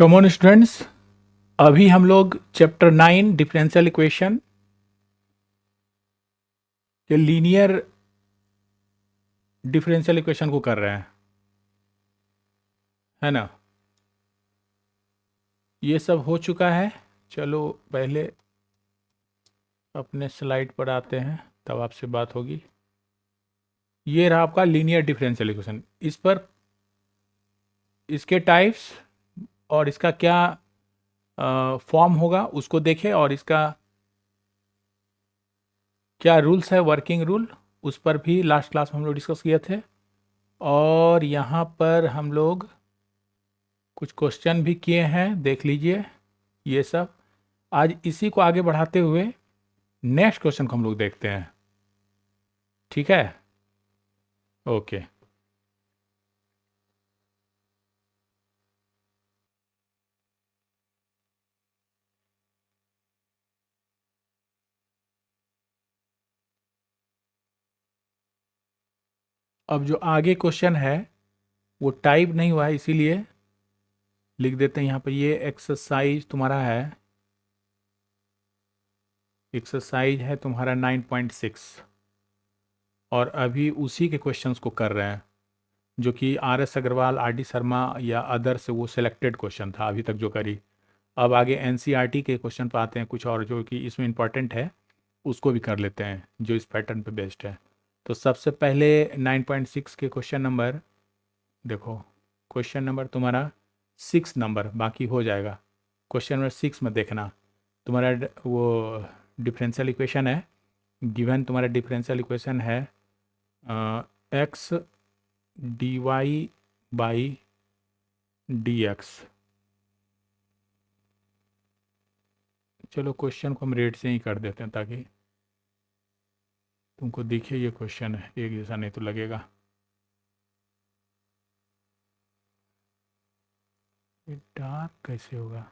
Come on students, अभी हम लोग चैप्टर 9 डिफरेंशियल इक्वेशन के लीनियर डिफरेंशियल इक्वेशन को कर रहे हैं, है ना। ये सब हो चुका है। चलो पहले अपने स्लाइड पर आते हैं, तब आपसे बात होगी। ये रहा आपका लीनियर डिफरेंशियल इक्वेशन। इस पर इसके टाइप्स और इसका क्या फॉर्म होगा उसको देखें, और इसका क्या रूल्स है, वर्किंग रूल, उस पर भी लास्ट क्लास में हम लोग डिस्कस किए थे। और यहाँ पर हम लोग कुछ क्वेश्चन भी किए हैं, देख लीजिए ये सब। आज इसी को आगे बढ़ाते हुए नेक्स्ट क्वेश्चन को हम लोग देखते हैं, ठीक है। ओके, अब जो आगे क्वेश्चन है वो टाइप नहीं हुआ है, इसीलिए लिख देते हैं यहाँ पर। ये एक्सरसाइज तुम्हारा है, एक्सरसाइज है तुम्हारा 9.6, और अभी उसी के क्वेश्चंस को कर रहे हैं, जो कि R S Agarwal, R D Sharma या अदर से वो सिलेक्टेड क्वेश्चन था अभी तक जो करी। अब आगे एनसीईआरटी के क्वेश्चन पर आते हैं, कुछ और जो कि इसमें इंपॉर्टेंट है उसको भी कर लेते हैं, जो इस पैटर्न पे बेस्ड है। तो सबसे पहले 9.6 के क्वेश्चन नंबर देखो। क्वेश्चन नंबर तुम्हारा 6 नंबर बाकी हो जाएगा। क्वेश्चन नंबर 6 में देखना, तुम्हारा वो डिफरेंशियल इक्वेशन है। गिवन तुम्हारा डिफरेंशियल इक्वेशन है x d Y by D x. चलो क्वेश्चन को हम रेट से ही कर देते हैं, ताकि तुमको दिखे ये क्वेश्चन है एक जैसा, नहीं तो लगेगा ये डार्क कैसे होगा।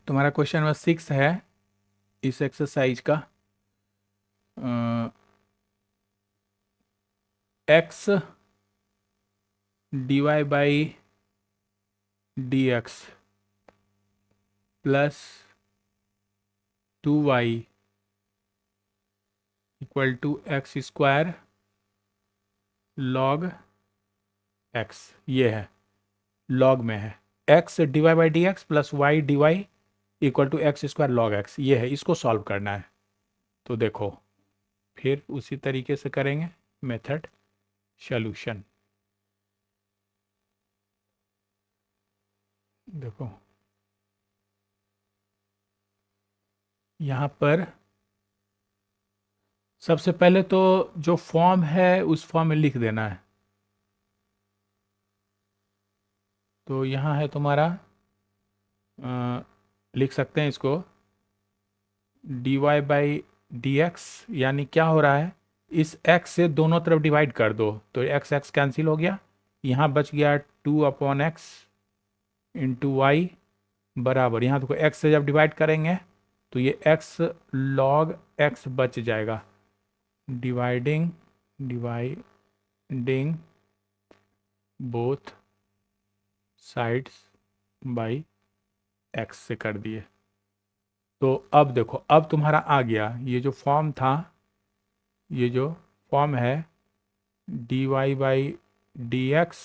तुम्हारा क्वेश्चन नंबर 6 है इस एक्सरसाइज का। X d Y by D x plus 2y equal to x square log x. ये है, लॉग में है। X d Y by D x plus y D y equal to x square log x, ये है, इसको solve करना है। तो देखो फिर उसी तरीके से करेंगे मेथड सॉल्यूशन। देखो यहाँ पर सबसे पहले तो जो फॉर्म है उस फॉर्म में लिख देना है। तो यहाँ है तुम्हारा, लिख सकते हैं इसको d Y by D x, यानी क्या हो रहा है, इस x से दोनों तरफ डिवाइड कर दो तो x x कैंसिल हो गया, यहाँ बच गया 2/x इंटू वाई बराबर, यहाँ देखो x से जब डिवाइड करेंगे तो ये x log x बच जाएगा। Dividing both sides by x से कर दिए। तो अब देखो, अब तुम्हारा आ गया ये जो फॉर्म था, ये जो फॉर्म है dy by D x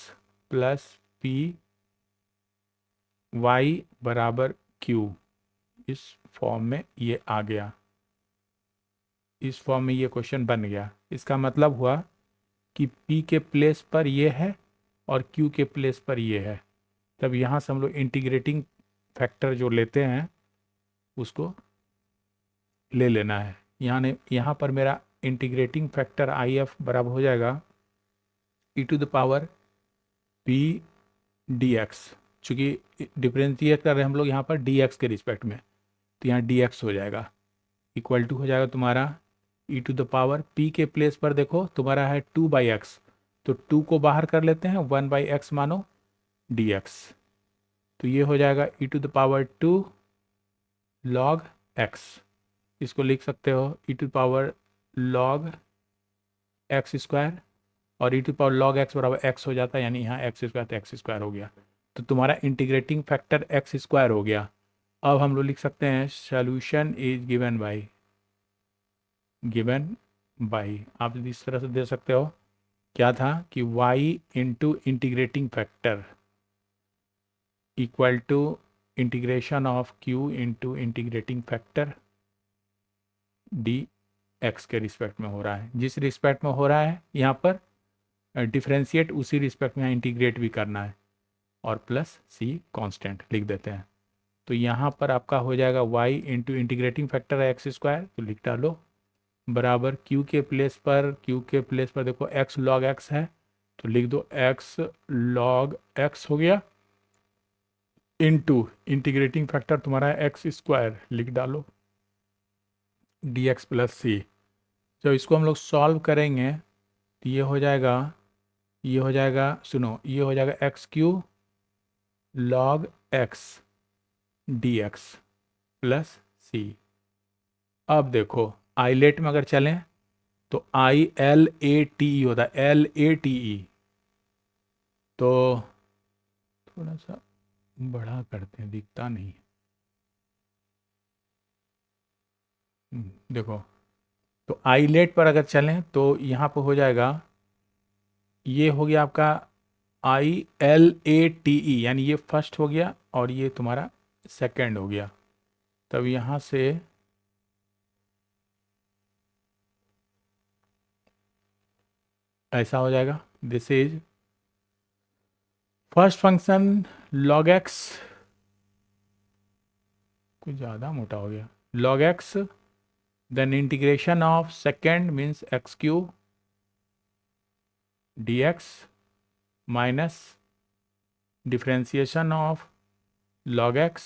plus P y बराबर q, इस फॉर्म में ये आ गया, इस फॉर्म में ये क्वेश्चन बन गया। इसका मतलब हुआ कि p के प्लेस पर ये है और q के प्लेस पर ये है। तब यहाँ से हम लोग इंटीग्रेटिंग फैक्टर जो लेते हैं उसको ले लेना है। यहाँ पर मेरा इंटीग्रेटिंग फैक्टर IF बराबर हो जाएगा e⁻p dx। चूँकि डिफ्रेंशिएट कर रहे हैं हम लोग यहाँ पर dx के रिस्पेक्ट में, तो यहाँ dx हो जाएगा, इक्वल टू हो जाएगा तुम्हारा e⁻p के प्लेस पर देखो तुम्हारा है 2/x, तो 2 को बाहर कर लेते हैं, 1/x मानो dx, तो ये हो जाएगा e⁻2 log x। इसको लिख सकते हो e⁻log x², और e⁻log x बराबर x हो जाता है, यानी यहाँ x² तो x² हो गया, तो तुम्हारा इंटीग्रेटिंग फैक्टर x² हो गया। अब हम लोग लिख सकते हैं सॉल्यूशन इज गिवन बाई आप इस तरह से दे सकते हो, क्या था कि y into integrating factor equal to integration of q into integrating factor dx के रिस्पेक्ट में हो रहा है। जिस रिस्पेक्ट में हो रहा है यहाँ पर डिफ्रेंशिएट, उसी रिस्पेक्ट में इंटीग्रेट भी करना है, और प्लस c कांस्टेंट लिख देते हैं। तो यहाँ पर आपका हो जाएगा y इंटू इंटीग्रेटिंग फैक्टर है x², तो लिख डालो बराबर q के प्लेस पर देखो x log x है, तो लिख दो x log x हो गया, इंटू इंटीग्रेटिंग फैक्टर तुम्हारा x², लिख डालो dx प्लस c। जब इसको हम लोग सॉल्व करेंगे तो ये हो जाएगा सुनो, ये हो जाएगा x³ log x dx plus c। अब देखो आइलेट में अगर चलें तो ILATE होता है, LATE, तो थोड़ा सा बड़ा करते हैं, दिखता नहीं। देखो, तो आइलेट पर अगर चलें तो यहाँ पर हो जाएगा, ये हो गया आपका ILATE, यानी ये फर्स्ट हो गया और ये तुम्हारा सेकंड हो गया। तब यहाँ से ऐसा हो जाएगा, this is first function log x, कुछ ज़्यादा मोटा हो गया, log x, then integration of second means x³ dx minus differentiation of log x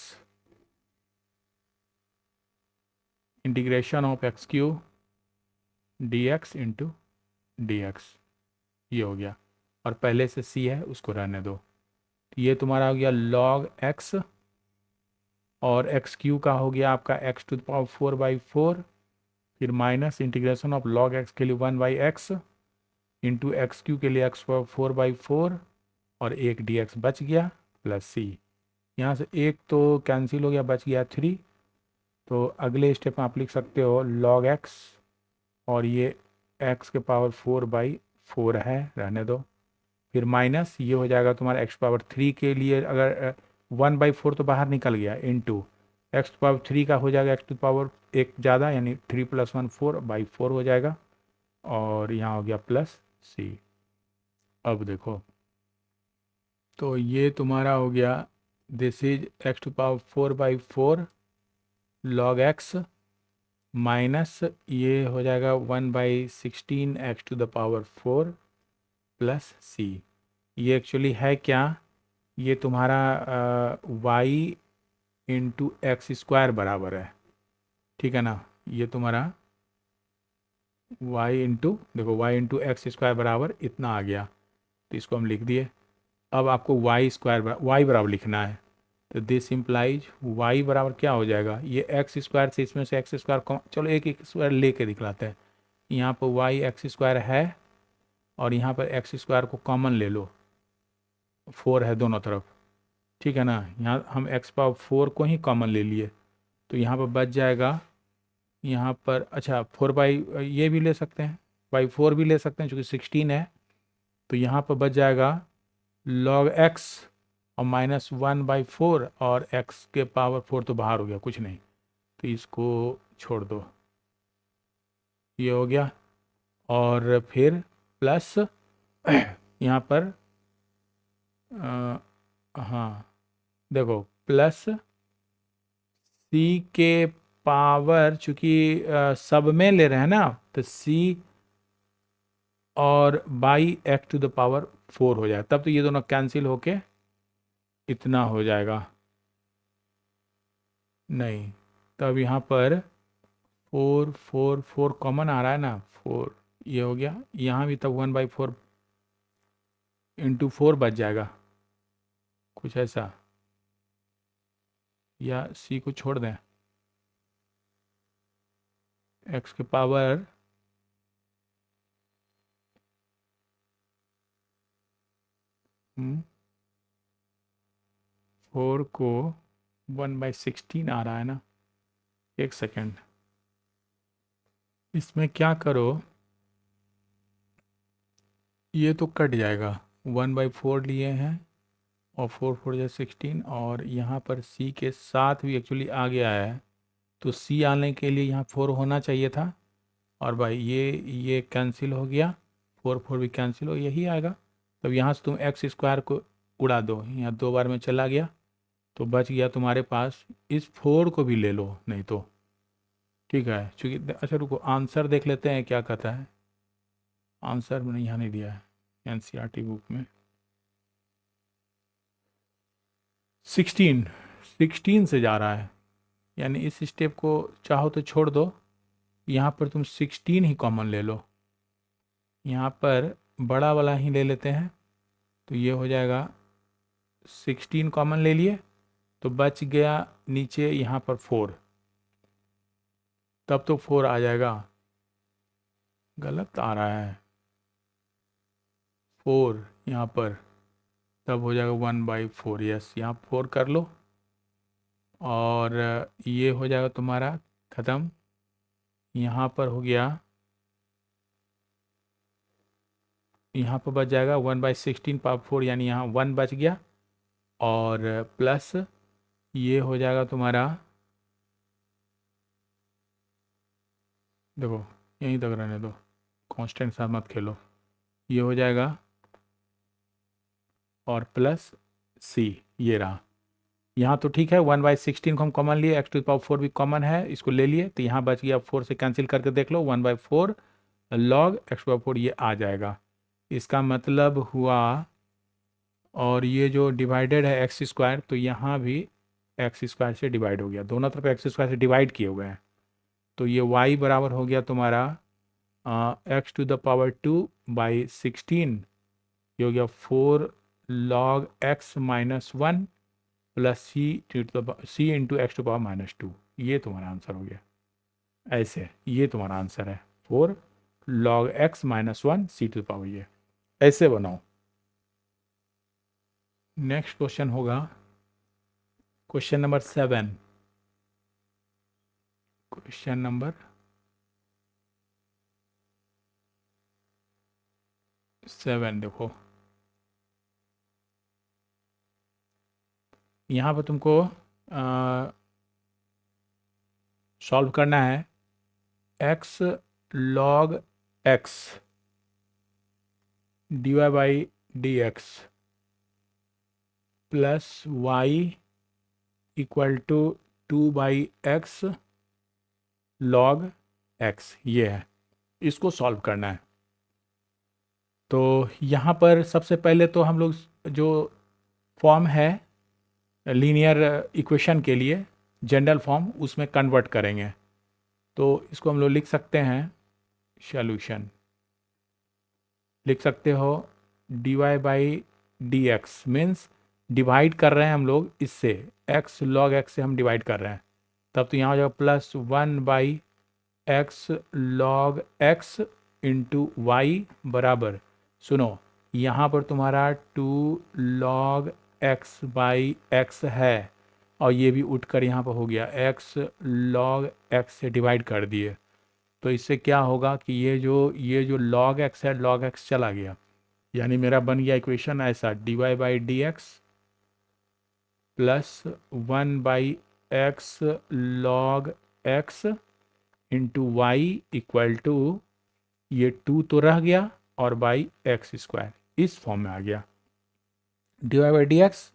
integration of x³ dx into dx, ये हो गया, और पहले से c है उसको रहने दो। तो ये तुम्हारा हो गया log x, और x³ का हो गया आपका x⁴/4, फिर minus integration of log x के लिए 1/x इंटू x³ के लिए x⁴/4, और एक dx बच गया प्लस c। यहाँ से एक तो कैंसिल हो गया, बच गया 3। तो अगले स्टेप में आप लिख सकते हो log x, और ये x⁴/4 है, रहने दो, फिर माइनस ये हो जाएगा तुम्हारा x⁴ के लिए, अगर 1/4 तो बाहर निकल गया, इंटू x⁴ का हो जाएगा x⁴ ज़्यादा, यानी 3 + 1 4/4 हो जाएगा, और यहाँ हो गया प्लस c। अब देखो, तो ये तुम्हारा हो गया, this is x⁴/4 log x minus ये हो जाएगा 1/16 x⁴ प्लस c। ये एक्चुअली है क्या, ये तुम्हारा y इंटू x² बराबर है, ठीक है ना। ये तुम्हारा y इंटू, देखो y इंटू x² बराबर इतना आ गया, तो इसको हम लिख दिए। अब आपको y बराबर लिखना है, तो दिस इम्प्लाइज y बराबर क्या हो जाएगा, ये x² से इसमें से x², चलो एक स्क्वायर लेके दिखलाते हैं। यहाँ पर y x² है, और यहाँ पर x² को कॉमन ले लो, 4 है दोनों तरफ, ठीक है ना। यहाँ हम x⁴ को ही कॉमन ले लिए, तो यहाँ पर बच जाएगा, यहाँ पर अच्छा 4 ये भी ले सकते हैं, /4 भी ले सकते हैं, चूँकि 16 है, तो यहाँ पर बच जाएगा log x और -1/4 और x के पावर 4 तो बाहर हो गया, कुछ नहीं, तो इसको छोड़ दो, ये हो गया। और फिर प्लस यहाँ पर हाँ देखो, प्लस c के पावर, चूंकि सब में ले रहे हैं ना, तो c और by x to the power 4 हो जाएगा, तब तो ये दोनों कैंसिल होके इतना हो जाएगा। नहीं, तब यहाँ पर 4 कॉमन आ रहा है ना, 4 ये हो गया, यहाँ भी तब 1/4 इंटू 4 बच जाएगा, कुछ ऐसा, या c को छोड़ दें, x के पावर 4 को 1/16 आ रहा है ना, एक सेकेंड, इसमें क्या करो, ये तो कट जाएगा, 1/4 लिए हैं और 4 4 16, और यहाँ पर c के साथ भी एक्चुअली आ गया है, तो c आने के लिए यहाँ 4 होना चाहिए था, और भाई ये कैंसिल हो गया, 4 भी कैंसिल हो, यही आएगा। तब यहाँ से तुम x² को उड़ा दो, यहाँ 2 बार में चला गया, तो बच गया तुम्हारे पास, इस 4 को भी ले लो नहीं तो, ठीक है, चूँकि अच्छा रुको आंसर देख लेते हैं क्या कहता है, आंसर मैंने यहाँ नहीं दिया है एनसीईआरटी बुक में। 16 से जा रहा है, यानी इस स्टेप को चाहो तो छोड़ दो, यहाँ पर तुम 16 ही कॉमन ले लो, यहाँ पर बड़ा वाला ही ले लेते हैं, तो ये हो जाएगा 16 कॉमन ले लिए, तो बच गया नीचे यहाँ पर 4, तब तो 4 आ जाएगा, गलत आ रहा है 4 यहाँ पर, तब हो जाएगा 1/4, यस, यहाँ 4 कर लो, और ये हो जाएगा तुम्हारा ख़त्म, यहाँ पर हो गया, यहाँ पर बच जाएगा 1/16 पावर 4, यानी यहाँ 1 बच गया, और प्लस ये हो जाएगा तुम्हारा, देखो यहीं तक रहने दो, कांस्टेंट साथ मत खेलो, ये हो जाएगा, और प्लस c, ये रहा, यहाँ तो ठीक है, 1/16 को हम कॉमन लिए, x टू द पावर 4 भी कॉमन है, इसको ले लिए, तो यहाँ बच गया, 4 से कैंसिल करके देख लो, 1/4 log x to the power 4 ये आ जाएगा, इसका मतलब हुआ, और ये जो डिवाइडेड है x², तो यहाँ भी x² से डिवाइड हो गया, दोनों तरफ x² से डिवाइड किए हुए हैं, तो ये y बराबर हो गया तुम्हारा x टू द पावर 2/16, ये हो गया 4 log x - 1 plus c into x to power -2, ये तुम्हारा आंसर हो गया, ऐसे ये तुम्हारा आंसर है 4 log x - 1 c to power, ये ऐसे बनाओ। नेक्स्ट क्वेश्चन होगा क्वेश्चन नंबर 7, क्वेश्चन नंबर 7 देखो, यहाँ पर तुमको सॉल्व करना है, x log x dy/dx plus y equal to 2/x log x, ये है, इसको सॉल्व करना है। तो यहाँ पर सबसे पहले तो हम लोग जो फॉर्म है लीनियर इक्वेशन के लिए, जनरल फॉर्म, उसमें कन्वर्ट करेंगे, तो इसको हम लोग लिख सकते हैं, सॉल्यूशन लिख सकते हो, dy/dx मीन्स डिवाइड कर रहे हैं हम लोग इससे, x log x से हम डिवाइड कर रहे हैं, तब तो यहाँ हो जाएगा plus 1/x log x into y बराबर, सुनो यहाँ पर तुम्हारा 2 log x/x है, और ये भी उठकर यहाँ पर हो गया x log x से डिवाइड कर दिए, तो इससे क्या होगा कि ये जो log x है, log x चला गया, यानी मेरा बन गया इक्वेशन ऐसा, dy/dx plus 1/x log x into y equal to ये 2 तो रह गया और बाई एक्स स्क्वायर इस फॉर्म में आ गया। Divide by D x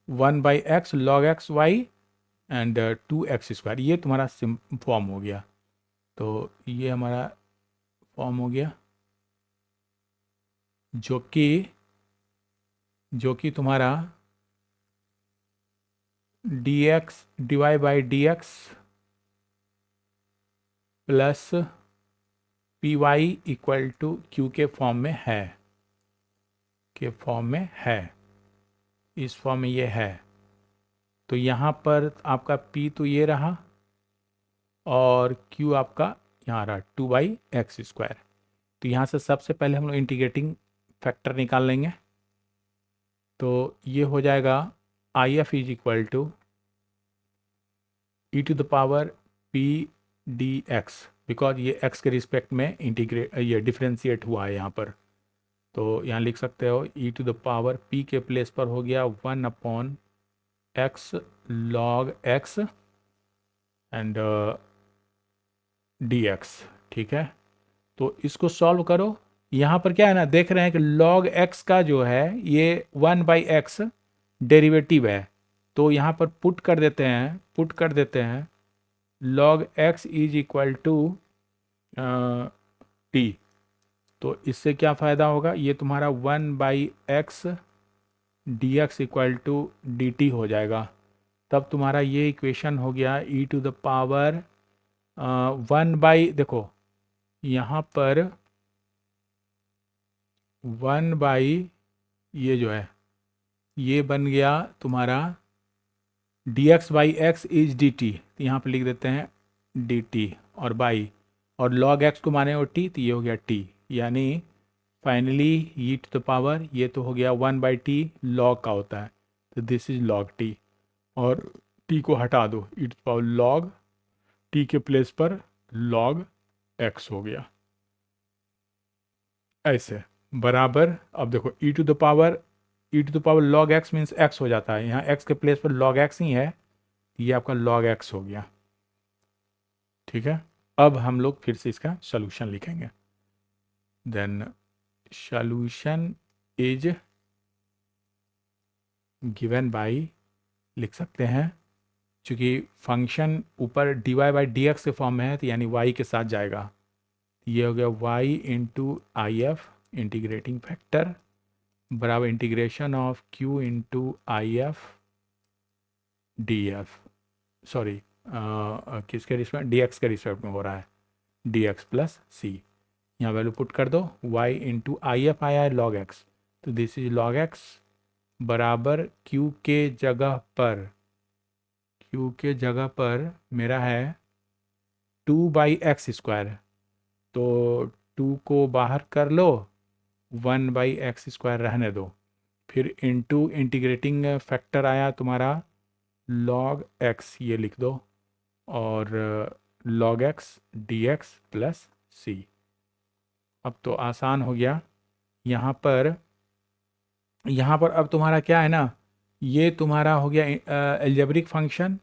1/x log x y and 2x square, ये तुम्हारा फॉर्म हो गया। तो ये हमारा फॉर्म हो गया जो कि तुम्हारा dx divide by dx plus p y equal to q के फॉर्म में है, इस फॉर्म में ये है। तो यहाँ पर आपका p तो ये रहा और q आपका यहाँ रहा 2/x स्क्वायर। तो यहाँ से सबसे पहले हम लोग इंटीग्रेटिंग फैक्टर निकाल लेंगे। तो ये हो जाएगा IF is equal to e to the power p dx, because ये x के रिस्पेक्ट में ये डिफ्रेंशिएट हुआ है यहाँ पर। तो यहाँ लिख सकते हो e to the power p के प्लेस पर हो गया 1/x log x and dx। ठीक है, तो इसको सॉल्व करो। यहाँ पर क्या है ना, देख रहे हैं कि log x का जो है ये 1/x डेरिवेटिव है। तो यहाँ पर पुट कर देते हैं log x is equal to t। तो इससे क्या फ़ायदा होगा, ये तुम्हारा 1/x dx equal to dt हो जाएगा। तब तुम्हारा ये इक्वेशन हो गया e टू द पावर 1 देखो यहाँ पर 1 ये जो है ये बन गया तुम्हारा dx/x इज dt। तो यहाँ पर लिख देते हैं dt और बाई, और log x को माने और t, तो ये हो गया t। यानी finally e to the power ये तो हो गया 1/t log का होता है, तो दिस इज log t। और t को हटा दो, e to the power log t के प्लेस पर log x हो गया ऐसे बराबर। अब देखो e to the power log x means x हो जाता है, यहाँ x के प्लेस पर log x ही है, ये आपका log x हो गया। ठीक है, अब हम लोग फिर से इसका सॉल्यूशन लिखेंगे। Then solution is given by, लिख सकते हैं चूँकि फंक्शन ऊपर dy/dx के फॉर्म में है तो यानी y के साथ जाएगा। ये हो गया y into IF integrating factor बराबर integration of q into IF df, sorry किसके रिस्पेक्ट, dx के रिस्पेक्ट में हो रहा है, dx प्लस c। यहाँ वैल्यू पुट कर दो, y इंटू IF आया है log x, तो दिस इज log x बराबर q के जगह पर मेरा है 2/x स्क्वायर। तो 2 को बाहर कर लो, 1/x स्क्वायर रहने दो, फिर इंटू इंटीग्रेटिंग फैक्टर आया तुम्हारा log x, ये लिख दो, और log x dx plus c। अब तो आसान हो गया। यहाँ पर अब तुम्हारा क्या है ना, ये तुम्हारा हो गया एल्जेब्रिक फंक्शन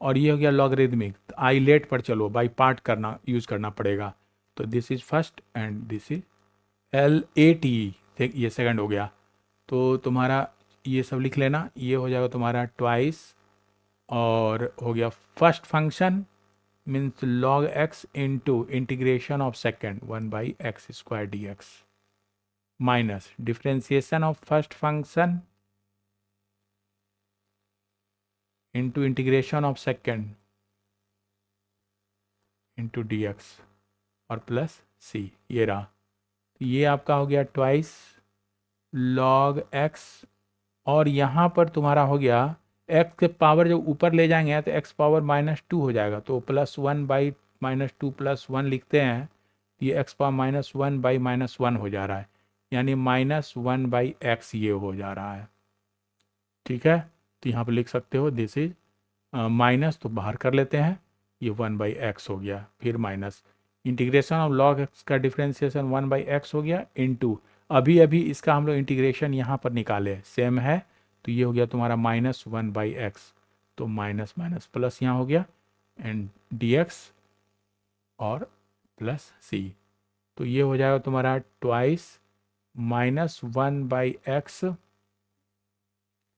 और ये हो गया लॉगरिदमिक। आइलेट पर चलो, बाय पार्ट यूज़ करना पड़ेगा। तो this is first and this is LAT, ये सेकंड हो गया। तो तुम्हारा ये सब लिख लेना, ये हो जाएगा तुम्हारा ट्वाइस, और हो गया first function means log x into integration of second 1/x square dx minus differentiation of first function into integration of second into dx और प्लस c, ये रहा। ये आपका हो गया ट्वाइस log x, और यहाँ पर तुम्हारा हो गया x के पावर जब ऊपर ले जाएंगे तो x पावर -2 हो जाएगा, तो +1/-2 + 1 लिखते हैं, ये x पावर -1/-1 हो जा रहा है, यानी -1/x ये हो जा रहा है। ठीक है, तो यहाँ पर लिख सकते हो दिस इज माइनस, तो बाहर कर लेते हैं, ये 1/x हो गया, फिर minus integration of log x का डिफ्रेंसिएशन 1/x हो गया, इंटू अभी इसका हम लोग इंटीग्रेशन यहाँ पर निकाले, सेम है तो ये हो गया तुम्हारा -1/x, तो माइनस माइनस प्लस यहाँ हो गया एंड dx और प्लस c, तो ये हो जाएगा तुम्हारा ट्वाइस -1/x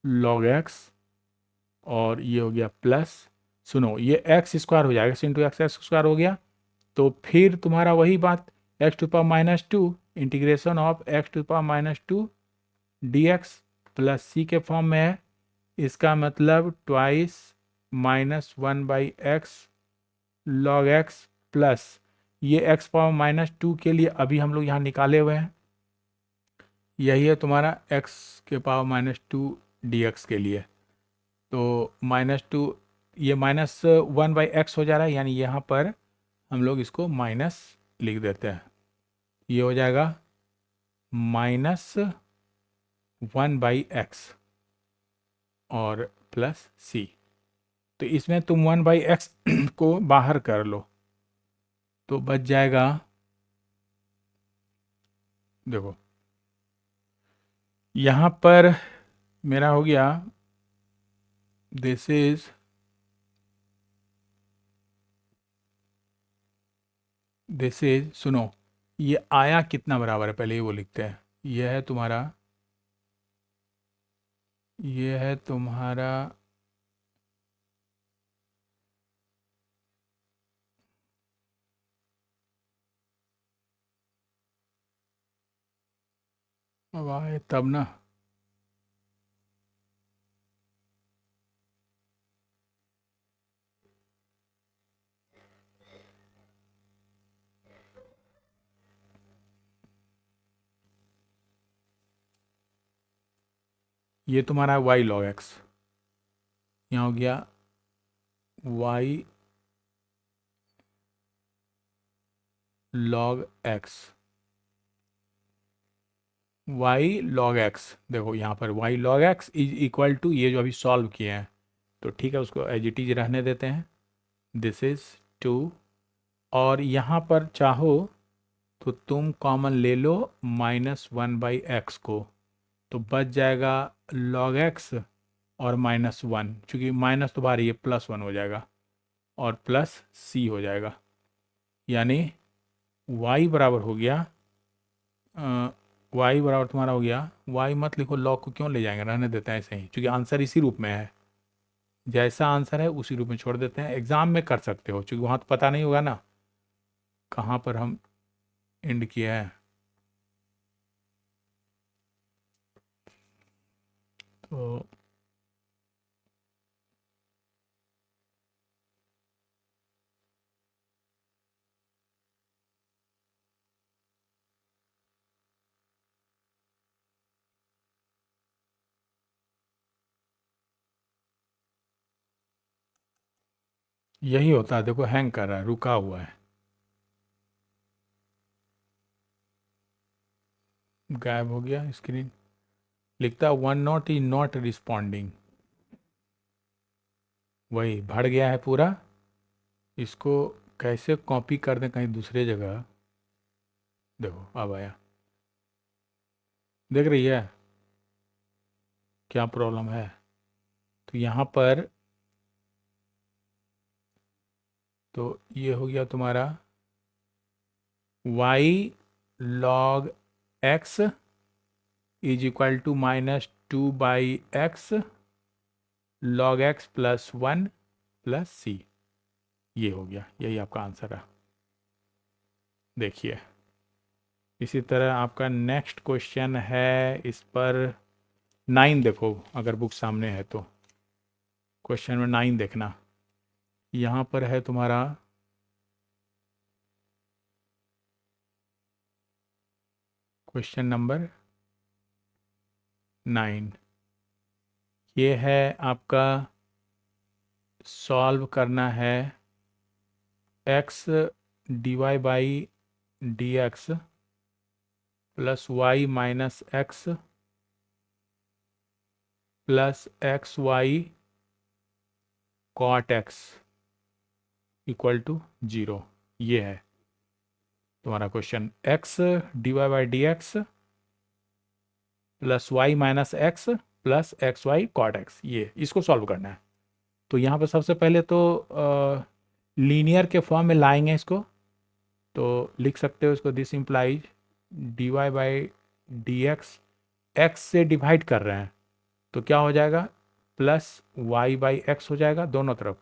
log x, और ये हो गया प्लस, सुनो ये एक्स स्क्वायर हो जाएगा, x इंटू एक्स स्क्वायर हो गया, तो फिर तुम्हारा वही बात x⁻², integration of x⁻² dx plus c के फॉर्म में है, इसका मतलब twice -1/x log x plus ये x⁻² के लिए अभी हम लोग यहाँ निकाले हुए हैं, यही है तुम्हारा x⁻² dx के लिए, तो -2 ये -1/x हो जा रहा है, यानी यहाँ पर हम लोग इसको माइनस लिख देते हैं, ये हो जाएगा -1/x और प्लस c, तो इसमें तुम 1/x को बाहर कर लो तो बच जाएगा, देखो यहाँ पर मेरा हो गया दिस इज सुनो ये आया कितना बराबर है, पहले ही वो लिखते हैं, ये है तुम्हारा अब आए तब ना, ये तुम्हारा y log x, यहाँ हो गया y log x, y log x, देखो यहाँ पर y log x is equal to, ये जो अभी सॉल्व किए हैं तो ठीक है, उसको एज इट इज रहने देते हैं, दिस इज 2, और यहाँ पर चाहो तो तुम कॉमन ले लो -1/x को, तो बच जाएगा log x और -1, चूँकि माइनस तो बाहर, ये +1 हो जाएगा और प्लस c हो जाएगा, यानी y बराबर हो गया y बराबर तुम्हारा हो गया, y मत लिखो, log को क्यों ले जाएंगे, रहने देते हैं ऐसे ही, क्योंकि आंसर इसी रूप में है, जैसा आंसर है उसी रूप में छोड़ देते हैं, एग्जाम में कर सकते हो क्योंकि वहाँ तो पता नहीं होगा ना कहाँ पर हम एंड किया है, तो यही होता है, देखो हैंग कर रहा है, रुका हुआ है, गायब हो गया स्क्रीन, लिखता one not is not responding, वही भर गया है पूरा, इसको कैसे कॉपी कर दें कहीं दूसरे जगह, देखो अब आया, देख रही है क्या प्रॉब्लम है, तो यहाँ पर तो ये हो गया तुम्हारा y log x is equal to -2/x log x plus 1 plus c, ये हो गया, यही आपका आंसर है। देखिए इसी तरह आपका नेक्स्ट क्वेश्चन है, इस पर 9 देखो, अगर बुक सामने है तो क्वेश्चन में 9 देखना, यहाँ पर है तुम्हारा क्वेश्चन नंबर 9, ये है आपका सॉल्व करना है x dy/dx plus y minus x plus xy cot x equal to 0, ये है तुम्हारा question, x dy/dx plus y minus x plus x y cot x, ये इसको सॉल्व करना है। तो यहाँ पर सबसे पहले तो लीनियर के फॉर्म में लाएंगे इसको, तो लिख सकते हो इसको, this implies d Y by D x से डिवाइड कर रहे हैं तो क्या हो जाएगा, प्लस वाई बाई एक्स हो जाएगा दोनों तरफ,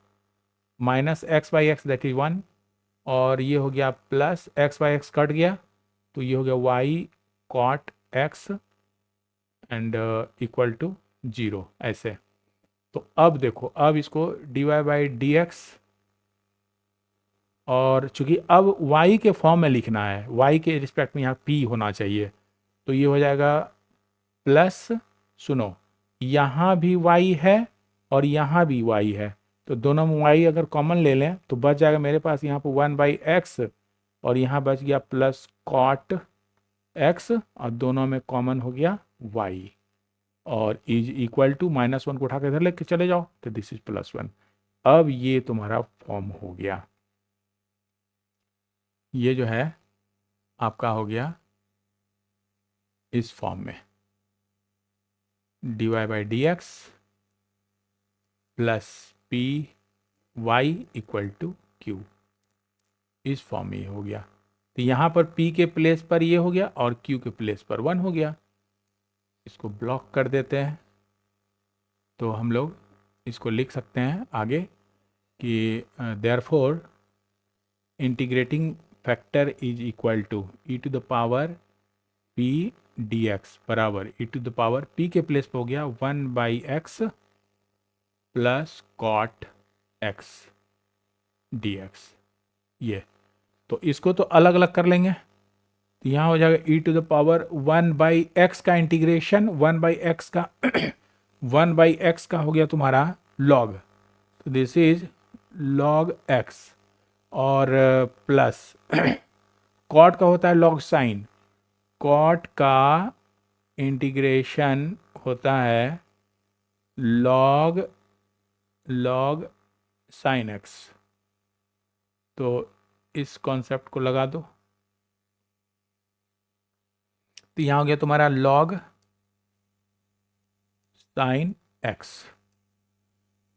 minus x by x that is 1, और ये हो गया plus x by x cut गया तो ये हो गया y cot x and equal to 0 ऐसे। तो अब देखो, अब इसको d Y by D x, और चूंकि अब y के फॉर्म में लिखना है, y के रिस्पेक्ट में यहाँ p होना चाहिए, तो ये हो जाएगा प्लस, सुनो यहाँ भी y है और यहाँ भी y है, तो दोनों में y अगर कॉमन ले लें तो बच जाएगा मेरे पास यहाँ पर 1/x, और यहाँ बच गया प्लस कॉट x, और दोनों में कॉमन हो गया y, और इज इक्वल टू -1 को उठा के इधर लेके चले जाओ तो दिस इज +1। अब ये तुम्हारा फॉर्म हो गया, ये जो है आपका हो गया इस फॉर्म में, d Y by D x plus p y equal to q, इस फॉर्म में ये हो गया। तो यहाँ पर p के प्लेस पर ये हो गया और q के प्लेस पर 1 हो गया। इसको ब्लॉक कर देते हैं, तो हम लोग इसको लिख सकते हैं आगे कि therefore integrating factor is equal to e to the power p dx बराबर e to the power p के प्लेस पे हो गया 1/x plus cot x dx। ये तो इसको तो अलग अलग कर लेंगे, तो यहाँ हो जाएगा ई टू द पावर 1/x का इंटीग्रेशन 1/x का 1/x का हो गया तुम्हारा लॉग, तो दिस इज लॉग x, और प्लस कॉट का होता है लॉग साइन, कॉट का इंटीग्रेशन होता है लॉग साइन एक्स। तो इस कॉन्सेप्ट को लगा दो, तो यहां हो गया तुम्हारा लॉग साइन एक्स।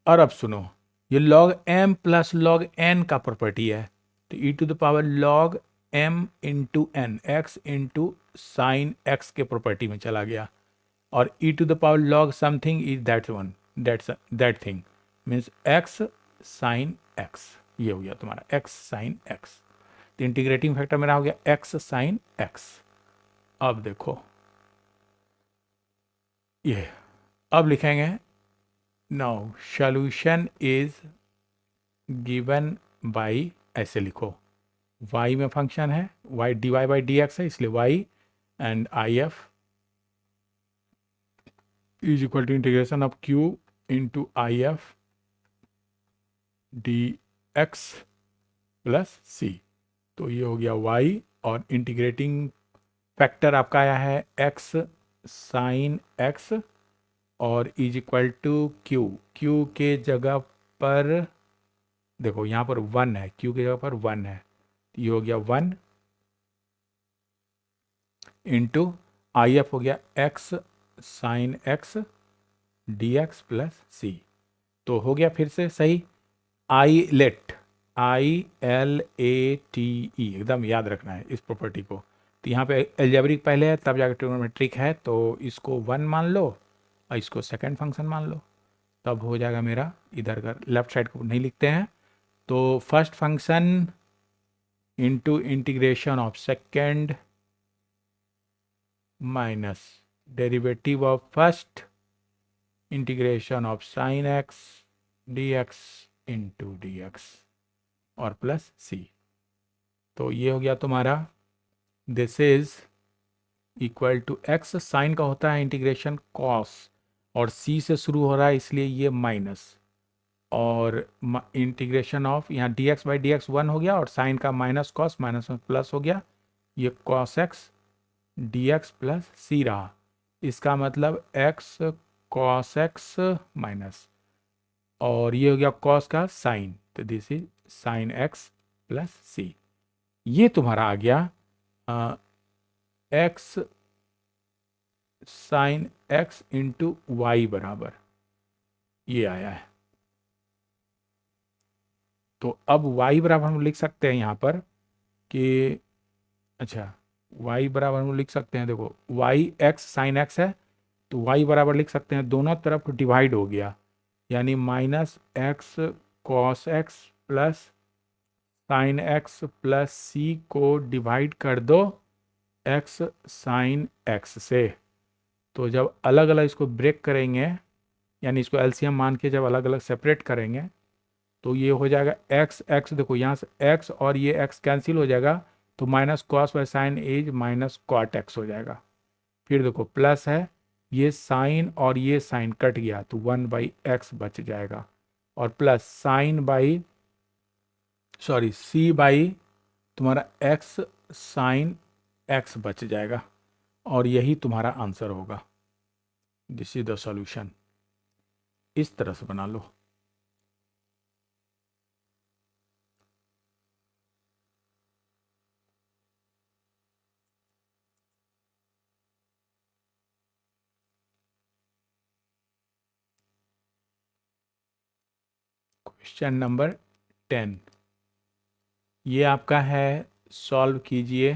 और अब सुनो, ये log m plus log n का प्रॉपर्टी है, तो ई to the power log m into n, x into sine x के प्रॉपर्टी में चला गया, और e to the power log something is that one, that thing means x sine x, ये हो गया तुम्हारा एक्स साइन एक्स। तो इंटीग्रेटिंग फैक्टर मेरा हो गया एक्स साइन एक्स। अब देखो ये, अब लिखेंगे now solution is given by, ऐसे लिखो y में फंक्शन है y dy by D X है, इसलिए y and I F is equal to integration of q into I F D x plus सी। तो ये हो गया y, और इंटीग्रेटिंग फैक्टर आपका आया है x साइन x, और इज इक्वल टू q के जगह पर देखो यहाँ पर 1 है, q की जगह पर 1 है, ये हो गया 1 इंटू आई एफ हो गया x sine x D x plus सी। तो हो गया फिर से सही, ILET ILATE एकदम याद रखना है इस प्रॉपर्टी को। तो यहाँ पे एल्जेब्रिक पहले है तब जाकर ट्रिग्नोमेट्रिक है, तो इसको 1 मान लो और इसको सेकंड फंक्शन मान लो, तब हो जाएगा मेरा, इधर का लेफ्ट साइड को नहीं लिखते हैं, तो first function into integration of second minus derivative of first integration of sine x D x into d x और प्लस सी। तो ये हो गया तुम्हारा, this is equal to x, sine का होता है इंटीग्रेशन कॉस, और सी से शुरू हो रहा है इसलिए ये माइनस, और इंटीग्रेशन ऑफ यहाँ D x by D X 1 हो गया, और साइन का माइनस कॉस, माइनस में प्लस हो गया, ये cos X D x plus C रहा, इसका मतलब एक्स कॉस एक्स माइनस, और ये हो गया कॉस का साइन, तो this is sine X plus C. ये तुम्हारा आ गया X sine X into Y बराबर ये आया है। तो अब y बराबर हम लिख सकते हैं यहाँ पर कि अच्छा y बराबर हम लिख सकते हैं, देखो y x साइन x है तो y बराबर लिख सकते हैं, दोनों तरफ डिवाइड हो गया यानी minus X cos X plus sine X plus C को डिवाइड कर दो x साइन x से। तो जब अलग अलग इसको ब्रेक करेंगे यानी इसको एलसीएम मान के जब अलग अलग सेपरेट करेंगे तो ये हो जाएगा एक्स एक्स, देखो यहाँ से एक्स और ये एक्स कैंसिल हो जाएगा तो minus cos by sine as minus cot x हो जाएगा। फिर देखो प्लस है, ये साइन और ये साइन कट गया तो 1/x बच जाएगा और plus sine by c by तुम्हारा एक्स साइन एक्स बच जाएगा और यही तुम्हारा आंसर होगा। This is the solution. इस तरह से बना लो। क्वेश्चन नंबर 10 ये आपका है, सॉल्व कीजिए।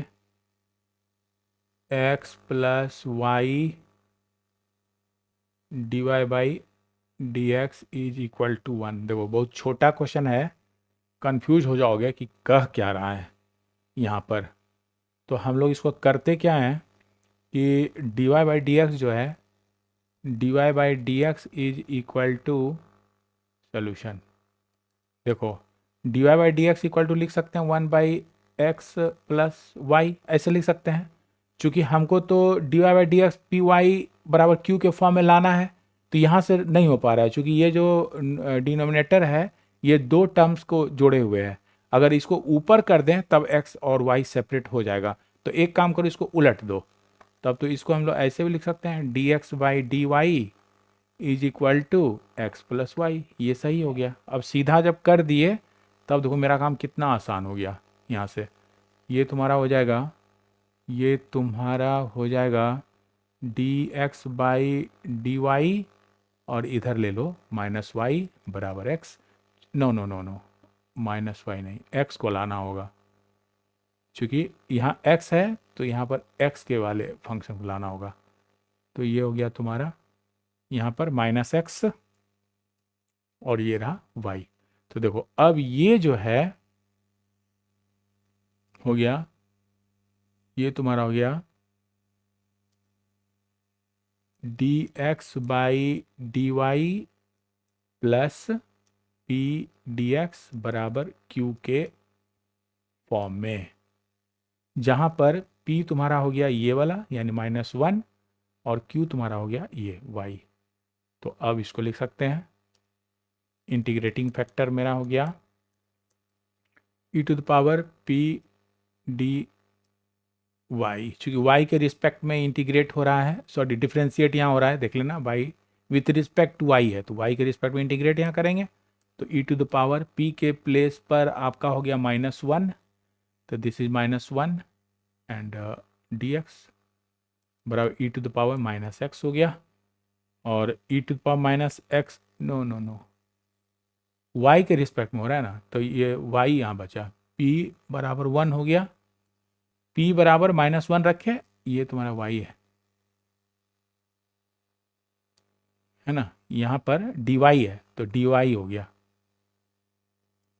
x plus y D Y by D x is equal to 1। देखो बहुत छोटा क्वेश्चन है, कंफ्यूज हो जाओगे कि कह क्या रहा है यहाँ पर। तो हम लोग इसको करते क्या हैं कि D Y by D X जो है, D Y by D x is equal to solution. देखो D Y by D X equal to लिख सकते हैं 1/x प्लस वाई, ऐसे लिख सकते हैं। चूँकि हमको तो d Y by D x p y बराबर क्यू के फॉर्म में लाना है तो यहाँ से नहीं हो पा रहा है, चूँकि ये जो डिनोमिनेटर है ये दो टर्म्स को जोड़े हुए है। अगर इसको ऊपर कर दें तब x और y सेपरेट हो जाएगा। तो एक काम करो, इसको उलट दो, तब तो इसको हम लोग ऐसे भी लिख सकते हैं d x by D y is equal to x plus y. ये सही हो गया। अब सीधा जब कर दिए तब देखो मेरा काम कितना आसान हो गया। यहाँ से ये तुम्हारा हो जाएगा, ये तुम्हारा हो जाएगा d x by D y और इधर ले लो माइनस वाई बराबर एक्स। No no no no, minus y नहीं, एक्स को लाना होगा। क्योंकि यहाँ एक्स है तो यहाँ पर एक्स के वाले फंक्शन को लाना होगा। तो ये हो गया तुम्हारा यहाँ पर माइनस एक्स और ये रहा वाई। तो देखो अब ये जो है हो गया, ये तुम्हारा हो गया d x by D Y plus p d x बराबर क्यू के फॉर्म में, जहां पर p तुम्हारा हो गया ये वाला यानी -1 और q तुम्हारा हो गया ये y। तो अब इसको लिख सकते हैं, इंटीग्रेटिंग फैक्टर मेरा हो गया e to the power p d y। चूंकि y के रिस्पेक्ट में इंटीग्रेट हो रहा है, सॉरी डिफ्रेंशिएट यहाँ हो रहा है, देख लेना y with respect to y है तो y के रिस्पेक्ट में इंटीग्रेट यहाँ करेंगे। तो e to the power p के प्लेस पर आपका हो गया -1, तो दिस इज -1 एंड dx बराबर e to the power -x हो गया। और e to the power -x no no no y के रिस्पेक्ट में हो रहा है ना, तो ये y यहाँ बचा, p बराबर 1 हो गया। p बराबर -1 रखे, ये तुम्हारा y है ना, यहाँ पर dy है तो dy हो गया,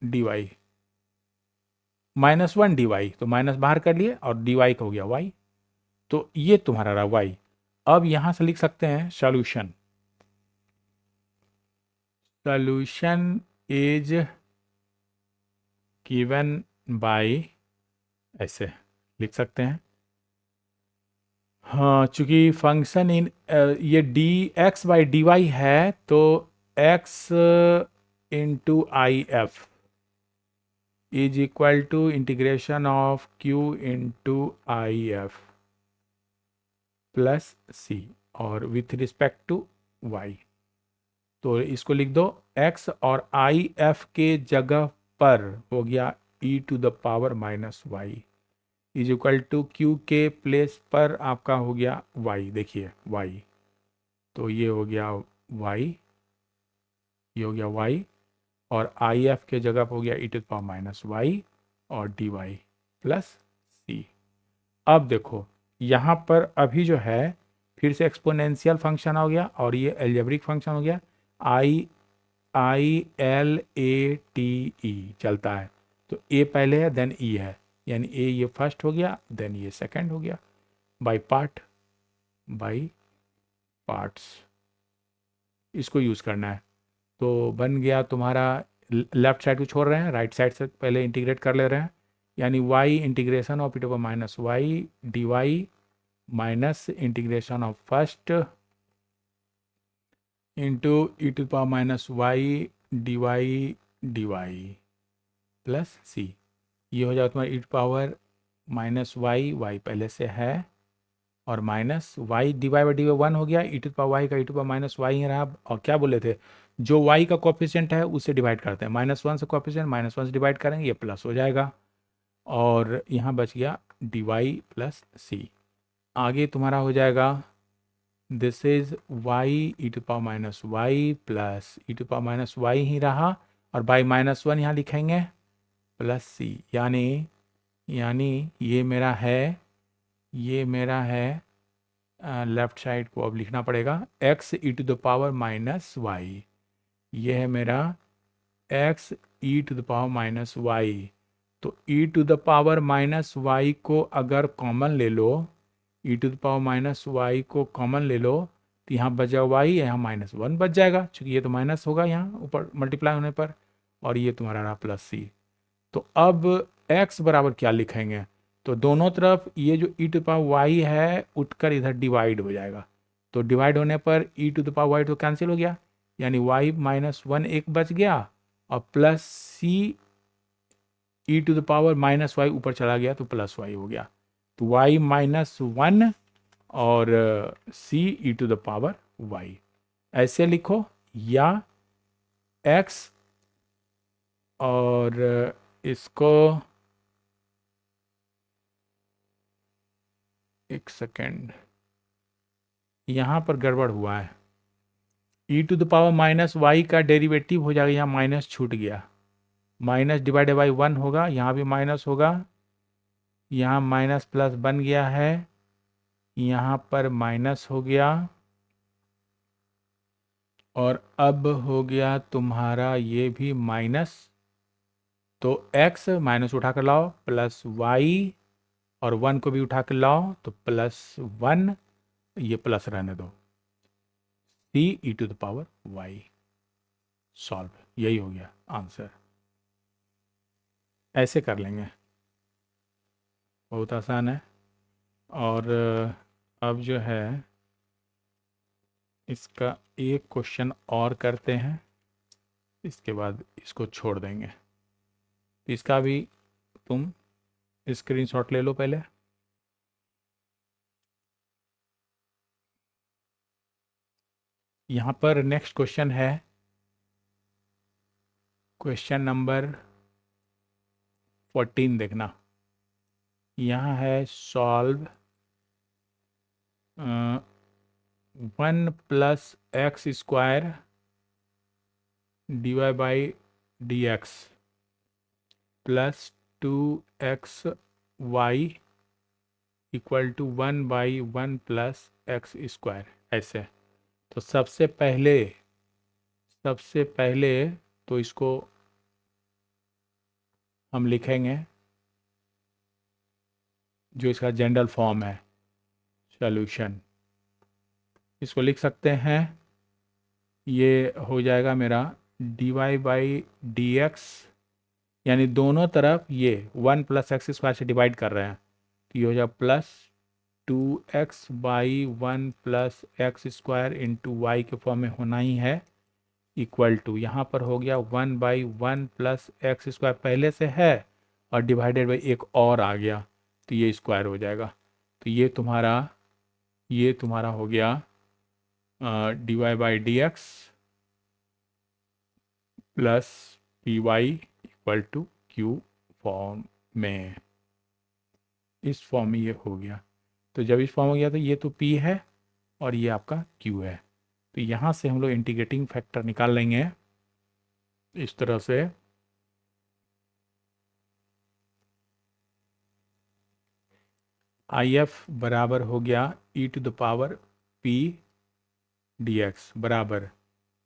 dy -1 dy, तो माइनस बाहर कर लिए और dy का हो गया y। तो ये तुम्हारा रहा y। अब यहां से लिख सकते हैं solution. Solution is given by, ऐसे लिख सकते हैं। हाँ चूंकि फंक्शन इन ये D x by D Y है तो x into I F is equal to integration of q into I F plus C और विथ रिस्पेक्ट टू y। तो इसको लिख दो, x और आई एफ के जगह पर हो गया e to the power -y। Is equal to q के प्लेस पर आपका हो गया वाई, देखिए वाई, तो ये हो गया वाई, ये हो गया वाई, और आई एफ के जगह पर हो गया E to the power minus Y और डी वाई प्लस सी। अब देखो यहाँ पर अभी जो है फिर से एक्सपोनेंशियल फंक्शन हो गया और ये एल्जेब्रिक फंक्शन हो गया। आई I L A T E चलता है, तो ए पहले है देन ई है, यानी ए ये फर्स्ट हो गया देन ये सेकंड हो गया, बाय पार्ट्स इसको यूज़ करना है। तो बन गया तुम्हारा, लेफ्ट साइड को छोड़ रहे हैं, राइट साइड से पहले इंटीग्रेट कर ले रहे हैं, यानी y integration of E to power minus Y D Y minus integration of first into E to power minus Y D Y plus C. ये हो जाएगा तुम्हारा E to power minus Y पहले से है, और minus Y D Y by D Y 1 हो गया, ई टू पावर वाई का E to power minus Y ही रहा। और क्या बोले थे, जो वाई का कोफिशिएंट है उससे डिवाइड करते हैं, -1 से कोफिशिएंट -1 से डिवाइड करेंगे, ये प्लस हो जाएगा, और यहाँ बच गया डी वाई प्लस सी। आगे तुम्हारा हो जाएगा this is y e to power minus y plus e to power minus Y ही रहा, और बाई -1 यहाँ लिखेंगे प्लस सी, यानी ये मेरा है लेफ्ट साइड को अब लिखना पड़ेगा x E to the power minus Y, ये है मेरा x E to the power minus Y. तो ई to the power minus Y को अगर कॉमन ले लो, E to the power minus Y को कॉमन ले लो, तो यहाँ बच जाएगा वाई, यहाँ -1 बच जाएगा, क्योंकि ये तो माइनस होगा यहाँ ऊपर मल्टीप्लाई होने पर, और ये तुम्हारा रहा प्लस सी। तो अब x बराबर क्या लिखेंगे, तो दोनों तरफ ये जो ई टू पावर वाई है उठकर इधर डिवाइड हो जाएगा, तो डिवाइड होने पर e to the power y तो कैंसिल हो गया, यानी y -1 एक बच गया, और plus c e to the power minus y ऊपर चला गया तो प्लस वाई हो गया, तो y -1 और c e to the power y ऐसे लिखो, या x और इसको एक सेकेंड, यहाँ पर गड़बड़ हुआ है, E to the power minus Y का डेरिवेटिव हो जाएगा, यहाँ माइनस छूट गया, माइनस डिवाइडेड बाई 1 होगा, यहाँ भी माइनस होगा, यहाँ माइनस प्लस बन गया है, यहाँ पर माइनस हो गया, और अब हो गया तुम्हारा ये भी माइनस, तो x माइनस उठा कर लाओ प्लस y, और 1 को भी उठा कर लाओ तो +1, ये प्लस रहने दो, c e to the power y solve, यही हो गया आंसर। ऐसे कर लेंगे, बहुत आसान है। और अब जो है इसका एक क्वेश्चन और करते हैं, इसके बाद इसको छोड़ देंगे। इसका भी तुम स्क्रीनशॉट ले लो पहले। यहाँ पर नेक्स्ट क्वेश्चन है क्वेश्चन नंबर 14, देखना यहाँ है solve 1 + x² dy by D x plus 2xy equal to 1/1 + x², ऐसे। तो सबसे पहले तो इसको हम लिखेंगे जो इसका जनरल फॉर्म है, सॉल्यूशन, इसको लिख सकते हैं, ये हो जाएगा मेरा dy बाई डी एक्स, यानी दोनों तरफ ये 1 + x² से डिवाइड कर रहे हैं, तो ये हो जाएगा +2x/1 + x² इंटू वाई के फॉर्म में होना ही है, इक्वल टू यहाँ पर हो गया 1/1 + x² पहले से है, और डिवाइडेड बाई एक और आ गया, तो ये स्क्वायर हो जाएगा। तो ये तुम्हारा हो गया dy by D x plus py equal to q form में। इस फॉर्म में ये हो गया। तो जब इस फॉर्म हो गया तो ये तो P है और ये आपका Q है। तो यहाँ से हम लोग इंटीग्रेटिंग फैक्टर निकाल लेंगे इस तरह से। IF बराबर हो गया e⁻p dx बराबर,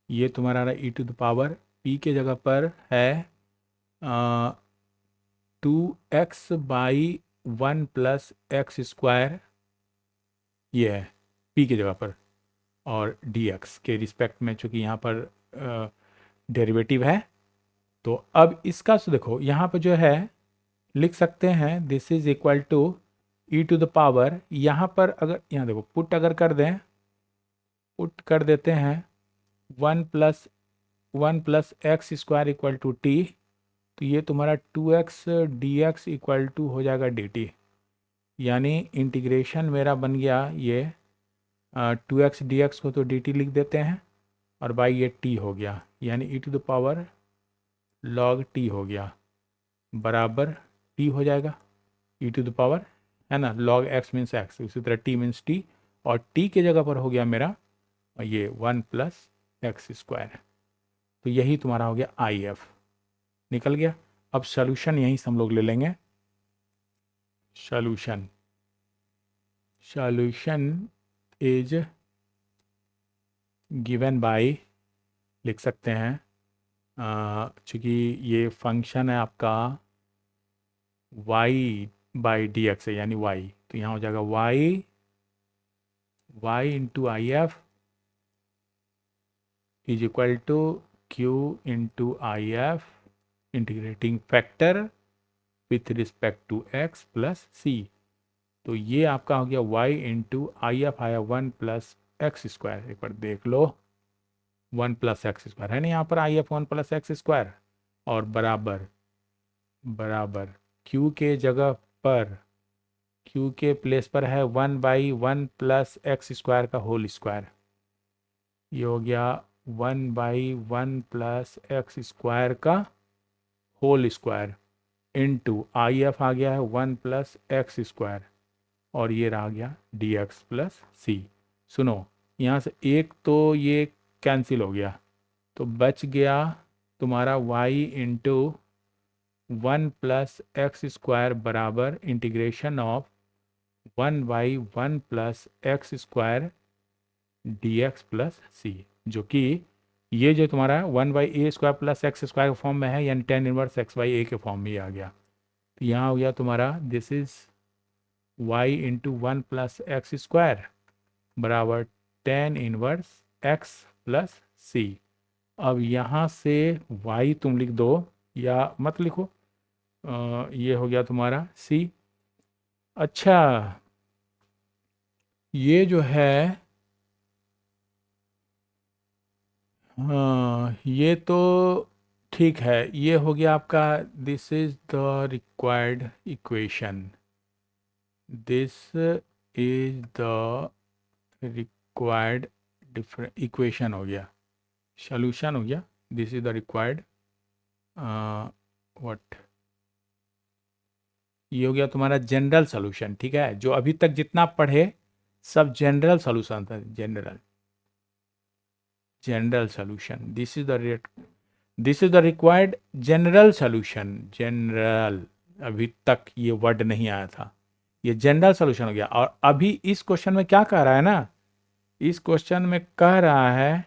ये तुम्हारा e⁻p के जगह पर है 2x/1 + x², ये है p के जगह पर, और dx के रिस्पेक्ट में, चूंकि यहाँ पर डेरिवेटिव है। तो अब इसका देखो यहाँ पर जो है लिख सकते हैं this is equal to e⁻, यहाँ पर अगर यहाँ देखो पुट अगर कर दें, पुट कर देते हैं 1 + x² इक्वल टू t, तो ये तुम्हारा 2x dx इक्वल टू हो जाएगा dt। यानी इंटीग्रेशन मेरा बन गया ये 2x dx को तो dt लिख देते हैं, और बाई ये t हो गया, यानी e⁻ log t हो गया बराबर t हो जाएगा e⁻, है ना, log x मीन्स x, उसी तरह t मीन्स t, और t के जगह पर हो गया मेरा ये 1 + x²। तो यही तुम्हारा हो गया IF, निकल गया। अब सोल्यूशन यहीं से हम लोग ले लेंगे। सोल्यूशन इज गिवन बाय, लिख सकते हैं चूँकि ये फंक्शन है आपका y/dx है, यानी y, तो यहाँ हो जाएगा y × IF is equal to q × IF integrating factor with respect to x + c। तो ये आपका हो गया y × IF आया 1 + x², एक बार देख लो 1 + x² है ना, यहाँ पर IF 1 + x², और बराबर q के जगह पर, q के प्लेस पर है 1/1 + x² का होल स्क्वायर, ये हो गया 1/1 + x² का होल स्क्वायर इनटू IF आ गया है 1 + x², और ये रह गया dx + c। सुनो, यहाँ से एक तो ये कैंसिल हो गया, तो बच गया तुम्हारा y × 1 + x² बराबर integration of 1/1 + x² dx + c, जो कि ये जो तुम्हारा 1/a² + x² के फॉर्म में है, यानी tan इनवर्स x/a के फॉर्म में ही आ गया। तो यहाँ हो गया तुम्हारा दिस इज y × 1 + x² बराबर tan इनवर्स x + c। अब यहाँ से y तुम लिख दो या मत लिखो, ये हो गया तुम्हारा c। अच्छा, ये जो है हाँ, ये तो ठीक है, ये हो गया आपका this is the required equation, this is the required equation हो गया, सॉल्यूशन हो गया, this is the required what, ये हो गया तुम्हारा जनरल सॉल्यूशन। ठीक है, जो अभी तक जितना पढ़े सब जनरल सॉल्यूशन था, general solution, this is the required general solution. General, अभी तक ये वर्ड नहीं आया था, ये जनरल सॉल्यूशन हो गया। और अभी इस क्वेश्चन में क्या कह रहा है ना, इस क्वेश्चन में कह रहा है,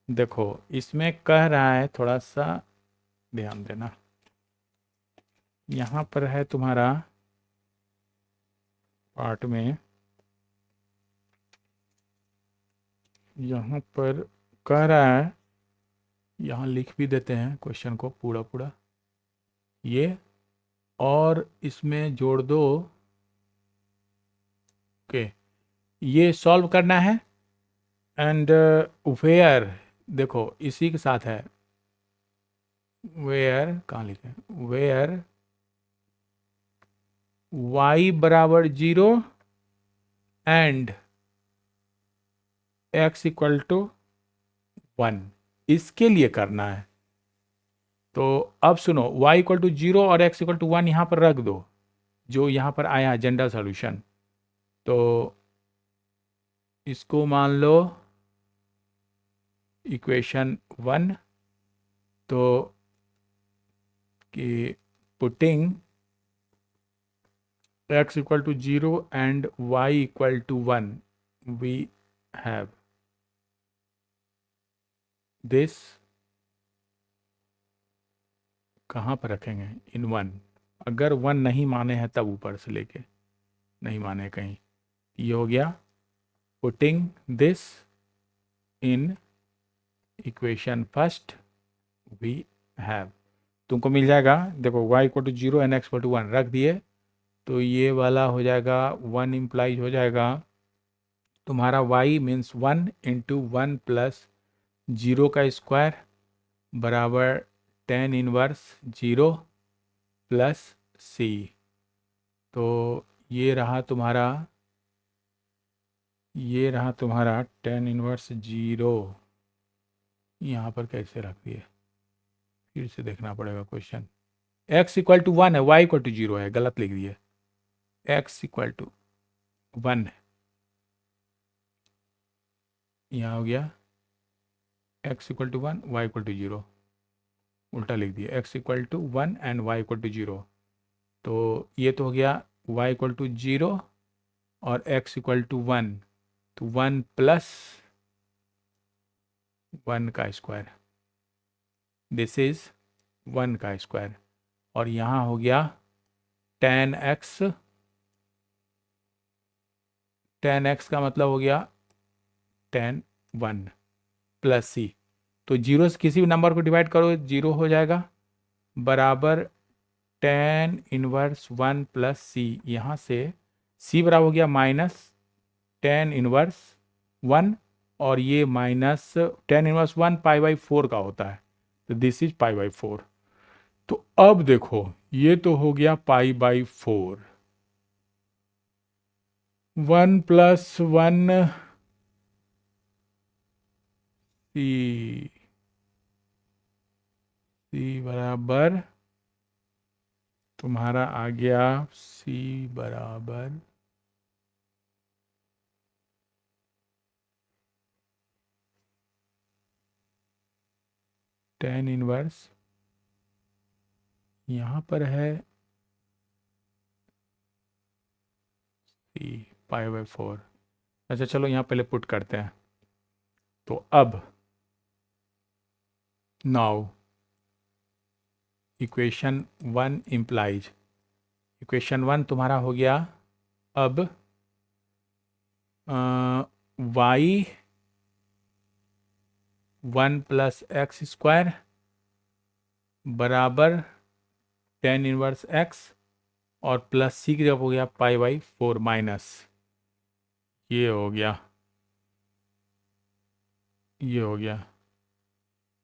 देखो इसमें कह रहा है, थोड़ा सा ध्यान देना, यहाँ पर है तुम्हारा पार्ट में, यहाँ पर कह रहा है, यहाँ लिख भी देते हैं क्वेश्चन को पूरा ये, और इसमें जोड़ दो, ओके, ये सॉल्व करना है। एंड वेयर, देखो इसी के साथ है, वेयर कहाँ लिखे, वेयर y बराबर 0 एंड x इक्वल टू 1, इसके लिए करना है। तो अब सुनो, y इक्वल टू 0 और x इक्वल टू 1 यहाँ पर रख दो, जो यहाँ पर आया है जनरल सॉल्यूशन, तो इसको मान लो इक्वेशन 1, तो कि putting x equal to 0 and y equal to 1, we have this, कहाँ पर रखेंगे, इन 1, अगर 1 नहीं माने हैं तब ऊपर से लेके, नहीं माने कहीं, ये हो गया putting this in equation first we have, तुमको मिल जाएगा, देखो y equal to 0 and x equal to 1 रख दिए, तो ये वाला हो जाएगा 1 इम्प्लाइज हो जाएगा तुम्हारा y मीन्स 1 इंटू 1 प्लस 0 का स्क्वायर बराबर tan इनवर्स 0 प्लस c, तो ये रहा तुम्हारा tan इनवर्स 0, यहाँ पर कैसे रख दिए, फिर से देखना पड़ेगा क्वेश्चन, x इक्वल टू 1 है, y इक्वल टू 0 है, गलत लिख दिए, x इक्वल टू 1 है, यहाँ हो गया x equal to 1 y equal to 0, उल्टा लिख दिया, x equal to 1 and y equal to 0, तो ये तो हो गया y इक्वल टू 0 और x इक्वल टू 1, तो 1 प्लस 1 का स्क्वायर, दिस इज 1 का स्क्वायर, और यहाँ हो गया tan x का मतलब हो गया tan 1 प्लस c, तो 0 से किसी भी नंबर को डिवाइड करो 0 हो जाएगा, बराबर tan इनवर्स 1 प्लस c, यहाँ से c बराबर हो गया माइनस tan इनवर्स 1, और ये minus tan inverse 1 pi by 4 का होता है, तो दिस इज पाई बाई 4, तो अब देखो ये तो हो गया पाई बाई 4, 1 प्लस 1 c बराबर तुम्हारा आ गया c बराबर tan इनवर्स, यहाँ पर है c पाई बाई 4, अच्छा चलो यहाँ पहले पुट करते हैं, तो अब नाउ इक्वेशन 1 इम्प्लाइज, इक्वेशन 1 तुम्हारा हो गया अब y 1 प्लस एक्स स्क्वायर बराबर tan इनवर्स x, और प्लस c जब हो गया पाई बाई 4 माइनस, ये हो गया,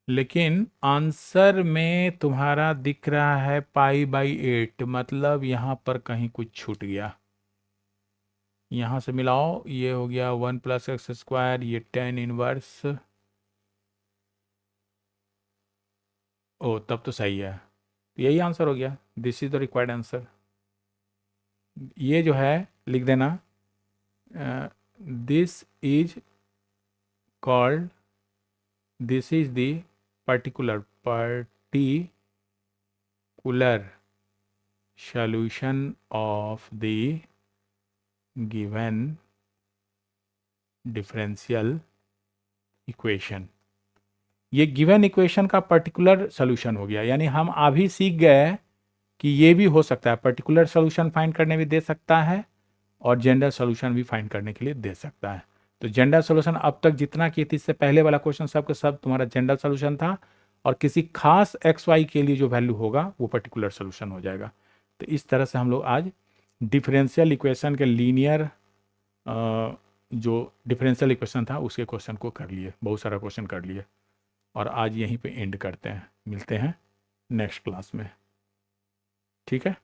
लेकिन आंसर में तुम्हारा दिख रहा है पाई बाई 8, मतलब यहाँ पर कहीं कुछ छूट गया, यहाँ से मिलाओ, ये हो गया 1 प्लस एक्स स्क्वायर, ये tan इनवर्स, ओ तब तो सही है, यही आंसर हो गया, this is the required answer, ये जो है लिख देना, this is called, this is the particular solution of the given differential equation, ये गिवन इक्वेशन का पर्टिकुलर सोल्यूशन हो गया, यानी हम अभी सीख गए कि ये भी हो सकता है, पर्टिकुलर सोल्यूशन फाइंड करने भी दे सकता है और जनरल सोल्यूशन भी फाइंड करने के लिए दे सकता है, तो जनरल सोल्यूशन अब तक जितना किए थे इससे पहले वाला क्वेश्चन सब के सब तुम्हारा जनरल सोल्यूशन था, और किसी खास एक्स वाई के लिए जो वैल्यू होगा वो पर्टिकुलर सोल्यूशन हो जाएगा, तो इस तरह से हम लोग आज डिफरेंशियल इक्वेशन के लीनियर जो डिफरेंशियल इक्वेशन था उसके क्वेश्चन को कर लिए, बहुत सारा क्वेश्चन कर लिए, और आज यहीं पे एंड करते हैं, मिलते हैं नेक्स्ट क्लास में, ठीक है।